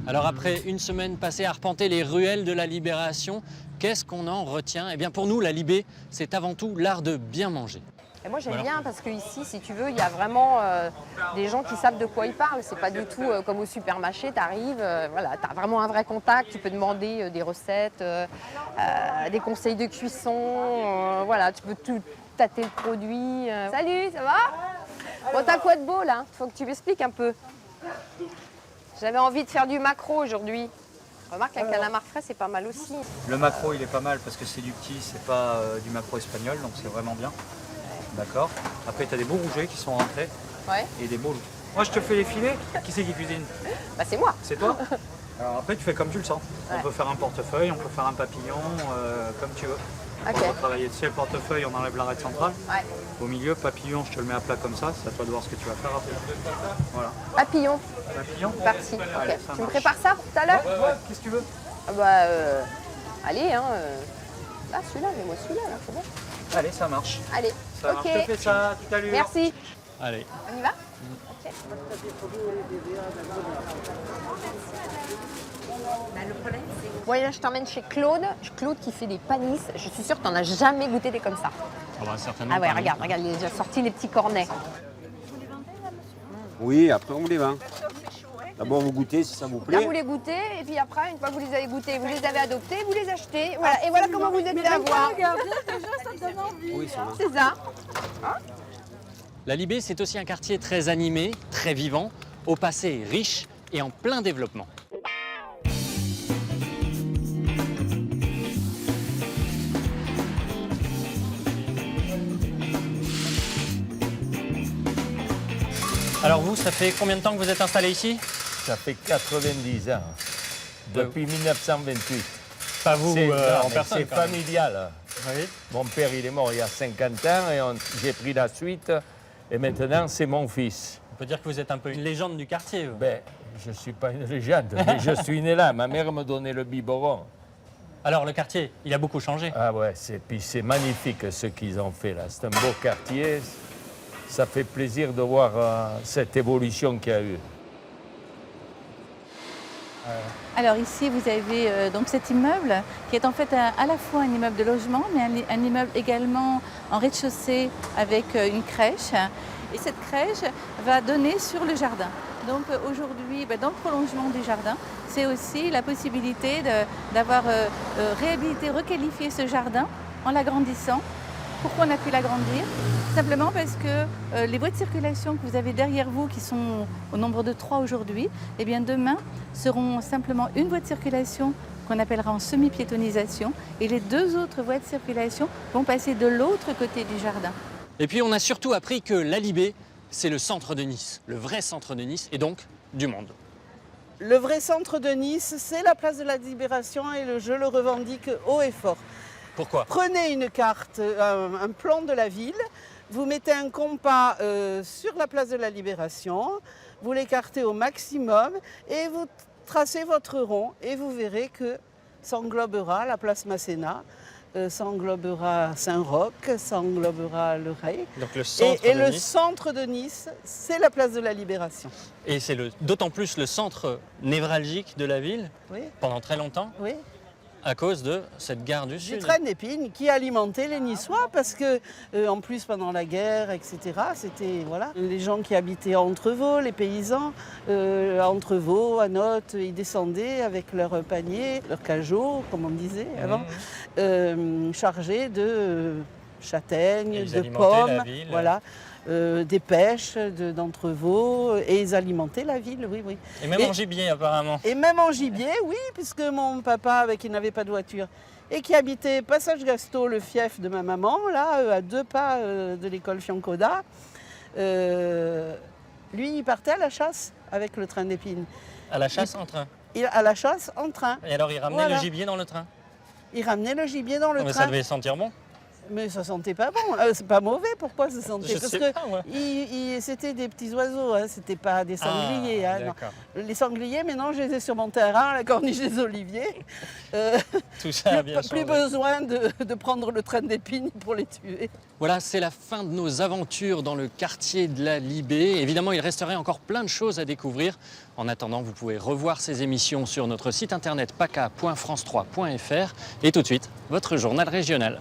Alors après une semaine passée à arpenter les ruelles de la Libération, qu'est-ce qu'on en retient? Eh bien pour nous, la Libé, c'est avant tout l'art de bien manger. Et moi j'aime bien parce qu'ici, si tu veux, il y a vraiment des gens qui savent de quoi ils parlent. C'est pas du tout comme au supermarché, tu arrives, voilà, tu as vraiment un vrai contact, tu peux demander des recettes, des conseils de cuisson, voilà, tu peux tout tâter le produit. Salut, ça va? Bon, t'as quoi de beau là? Faut que tu m'expliques un peu. J'avais envie de faire du maquereau aujourd'hui. Remarque, un calamar frais, c'est pas mal aussi. Le maquereau, il est pas mal parce que c'est du petit, c'est pas du maquereau espagnol, donc c'est vraiment bien. D'accord. Après, tu as des beaux rougets qui sont rentrés et des beaux loups. Moi, je te fais les filets. Qui c'est qui cuisine? Bah, c'est moi. C'est toi? Alors après, tu fais comme tu le sens. Ouais. On peut faire un portefeuille, on peut faire un papillon, comme tu veux. Ok. On va travailler dessus le portefeuille, on enlève l'arête centrale. Ouais. Au milieu, papillon, je te le mets à plat comme ça. C'est à toi de voir ce que tu vas faire après. Voilà. Papillon. Papillon. Parti. Allez, Ok. ça Tu me marche. prépares ça pour tout à l'heure? Ouais, qu'est-ce que tu veux? Ah bah, allez, hein. Là, celui-là, mais moi celui-là, là, c'est bon. Allez, ça marche. Allez, Ça ok. marche, je te fais ça tout à l'heure. Merci. Allez. On y va? Ok. Bon, et là, je t'emmène chez Claude. Claude qui fait des panisses. Je suis sûre que tu n'en as jamais goûté des comme ça. Ah bah, certainement Ah ouais, pas, non. regarde, il a déjà sorti les petits cornets. Oui, après on vous les vend. D'abord vous goûtez si ça vous Là, plaît. vous les goûtez, et puis après, une fois que vous les avez goûtés, vous les avez adoptés, vous les achetez. Voilà. Et voilà comment vous êtes fait avoir. Oui, ça va. C'est ça. La Libé, c'est aussi un quartier très animé, très vivant, au passé riche et en plein développement. Alors vous, ça fait combien de temps que vous êtes installé ici? Ça fait 90 ans, depuis 1928. Pas vous C'est en personne c'est quand même. familial. Oui. Mon père, il est mort il y a 50 ans et j'ai pris la suite. Et maintenant, c'est mon fils. On peut dire que vous êtes un peu une légende du quartier. Vous. Ben, je ne suis pas une légende, mais je suis né là. Ma mère me donnait le biberon. Alors le quartier, il a beaucoup changé. Ah ouais, puis c'est magnifique ce qu'ils ont fait là. C'est un beau quartier. Ça fait plaisir de voir cette évolution qu'il y a eu. Alors ici, vous avez donc cet immeuble qui est en fait à la fois un immeuble de logement, mais un immeuble également en rez-de-chaussée avec une crèche. Et cette crèche va donner sur le jardin. Donc aujourd'hui, dans le prolongement du jardin, c'est aussi la possibilité d'avoir réhabilité, requalifié ce jardin en l'agrandissant. Pourquoi on a pu l'agrandir? Simplement parce que les voies de circulation que vous avez derrière vous, qui sont au nombre de 3 aujourd'hui, eh bien demain seront simplement une voie de circulation qu'on appellera en semi-piétonisation, et les 2 autres voies de circulation vont passer de l'autre côté du jardin. Et puis on a surtout appris que la Libé, c'est le centre de Nice, le vrai centre de Nice et donc du monde. Le vrai centre de Nice, c'est la place de la Libération et je le revendique haut et fort. Pourquoi? Prenez une carte, un plan de la ville, vous mettez un compas sur la place de la Libération, vous l'écartez au maximum et vous tracez votre rond et vous verrez que ça englobera la place Masséna, ça englobera Saint-Roch, ça englobera le Ray. Donc le centre Et de le Nice. centre de Nice, c'est la place de la Libération. Et c'est d'autant plus le centre névralgique de la ville Oui, pendant très longtemps oui. à cause de cette gare du Du Sud. train d'épines qui alimentait les Niçois parce que, en plus, pendant la guerre, etc., c'était voilà, les gens qui habitaient à Entrevaux, les paysans, à Entrevaux, à Nottes, ils descendaient avec leur panier, leur cajot, comme on disait avant, chargés de châtaignes, Et ils de alimentaient la pommes, ville. voilà. Des pêches d'Entrevaux et ils alimentaient la ville, oui, oui. Et même Et- en gibier apparemment. Et même en gibier, oui, puisque mon papa, qui n'avait pas de voiture et qui habitait Passage Gasto, le fief de ma maman, là, à 2 pas de l'école Fiancoda, lui, il partait à la chasse avec le train d'épines. À la chasse en train. À la chasse en train. Et alors il ramenait Voilà. le gibier dans le train. Il ramenait le gibier dans le Mais train. ça devait sentir bon. Mais ça sentait pas bon. C'est pas mauvais, pourquoi ça sentait? Je Parce sais que pas, moi. c'était des petits oiseaux, hein, c'était pas des sangliers. Ah, hein, non. d'accord. Les sangliers, maintenant, je les ai sur mon terrain, à la corniche des Oliviers. Tout ça a bien Plus changé. besoin de prendre le train d'épines pour les tuer. Voilà, c'est la fin de nos aventures dans le quartier de la Libé. Évidemment, il resterait encore plein de choses à découvrir. En attendant, vous pouvez revoir ces émissions sur notre site internet paca.france3.fr. Et tout de suite, votre journal régional.